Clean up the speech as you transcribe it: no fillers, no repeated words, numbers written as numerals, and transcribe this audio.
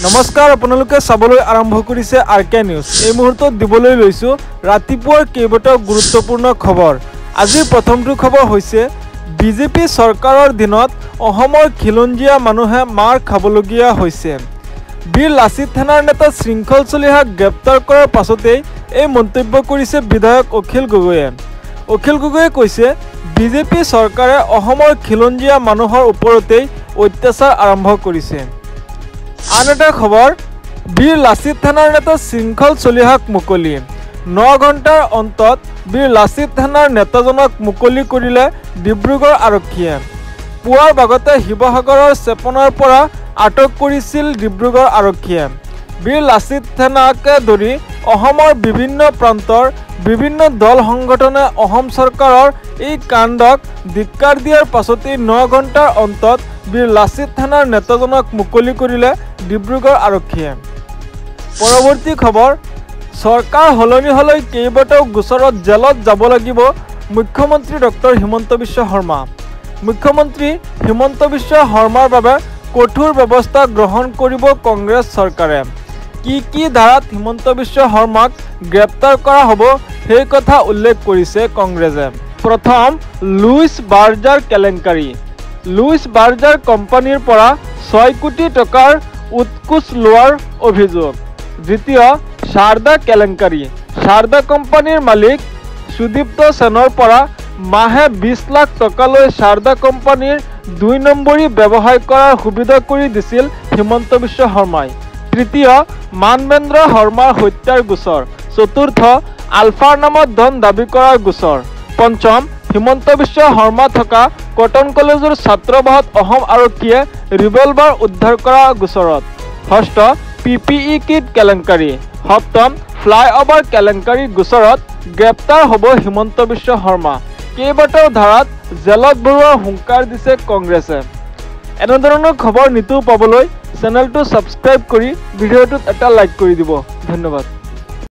নমস্কাৰ, আপোনালোকে চাবলৈ আৰম্ভ কৰিছে আৰকে নিউজ। এই মুহূৰ্তত দিবলৈ লৈছো ৰাতিপুৱাৰ কেইবাটাও গুৰুত্বপূৰ্ণ খবৰ। আজিৰ প্ৰথমটো খবৰ হৈছে বিজেপি চৰকাৰৰ দিনত অসমৰ খিলঞ্জীয়া মানুহে মাৰ খাবলগীয়া হৈছে। বীৰ লাচিত থানাৰ নেতা শৃংখল চলিহাক গ্ৰেপ্তাৰ কৰাৰ পাছতেই এই মন্তব্য কৰিছে বিধায়ক অখিল গগৈয়ে। অখিল গগৈয়ে কৈছে বিজেপি চৰকাৰে অসমৰ খিলঞ্জীয়া মানুহৰ ওপৰতেই অত্যাচাৰ আৰম্ভ কৰিছে। আন এটা খবৰ, বীৰ লাচিত থানাৰ নেতা শৃংখল চলিহাক মুকলি। 9 ঘণ্টাৰ অন্তত বীৰ লাচিত থানাৰ নেতাজনক মুকলি কৰিলে ডিব্ৰুগড় আৰক্ষীয়ে। পুৱাৰ ভাগতে শিৱসাগৰৰ চেপনৰ পৰা আটক কৰিছিল ডিব্ৰুগড় আৰক্ষীয়ে। বীৰ লাচিত থানাকে ধৰি অসমৰ বিভিন্ন প্ৰান্তৰ বিভিন্ন দল সংগঠনে অসম চৰকাৰৰ এই কাণ্ডক ধিক্কাৰ দিয়াৰ পাছতেই 9 ঘণ্টাৰ অন্তত বীৰ লাচিত থানাৰ নেতাজনক মুকলি কৰিলে ডিব্ৰুগড় আৰক্ষীয়ে। পৰৱৰ্তী খবৰ, চৰকাৰ সলনি হ'লে কেইবাটাও গোচৰত জেলত যাব লাগিব মুখ্যমন্ত্ৰী ডক্টৰ হিমন্ত বিশ্ব শৰ্মা। মুখ্যমন্ত্ৰী হিমন্ত বিশ্ব শৰ্মাৰ বাবে কঠোৰ ব্যৱস্থা গ্ৰহণ কৰিব কংগ্ৰেছ চৰকাৰে। কি ধাৰাত হিমন্ত বিশ্ব শৰ্মাক গ্ৰেপ্তাৰ কৰা হ'ব সেই কথা উল্লেখ কৰিছে কংগ্ৰেছে। প্ৰথম, লুইচ বাৰ্জাৰ কেলেংকাৰী। লুইচ বাৰ্জাৰ কোম্পানীৰ পৰা 6 কোটি টকাৰ উৎকোচ লোৱাৰ অভিযোগ। দ্বিতীয়, শাৰদা কেলেংকাৰী। শাৰদা কোম্পানীৰ মালিক সুদীপ্ত সেনৰ পৰা মাহে 20 লাখ টকালৈ শাৰদা কোম্পানীৰ 2 নম্বৰী ব্যৱসায় কৰাৰ সুবিধা কৰি দিছিল হিমন্ত বিশ্ব শৰ্মাই। তৃতীয়, মানবেন্দ্ৰ শৰ্মাৰ হত্যাৰ গোচৰ। চতুৰ্থ, আলফাৰ নামত ধন দাবী কৰাৰ গোচৰ। পঞ্চম, হিমন্ত বিশ্ব শৰ্মা থকা কটন কলেজৰ ছাত্ৰবাহত অসম আৰক্ষীয়ে ৰিভলভাৰ উদ্ধাৰ কৰা গোচৰত। ষষ্ঠ, PPE কিট কেলেংকাৰী। সপ্তম, ফ্লাইঅভাৰ কেলেংকাৰী গোচৰত গ্ৰেপ্তাৰ হ'ব হিমন্ত বিশ্ব শৰ্মা। কেইবাটাও ধাৰাত জেলত ভৰোৱাৰ হুংকাৰ দিছে কংগ্ৰেছে। এনেধৰণৰ খবৰ নিতৌ পাবলৈ চেনেলটো ছাবস্ক্ৰাইব কৰি ভিডিঅ'টোত এটা লাইক কৰি দিব। ধন্যবাদ।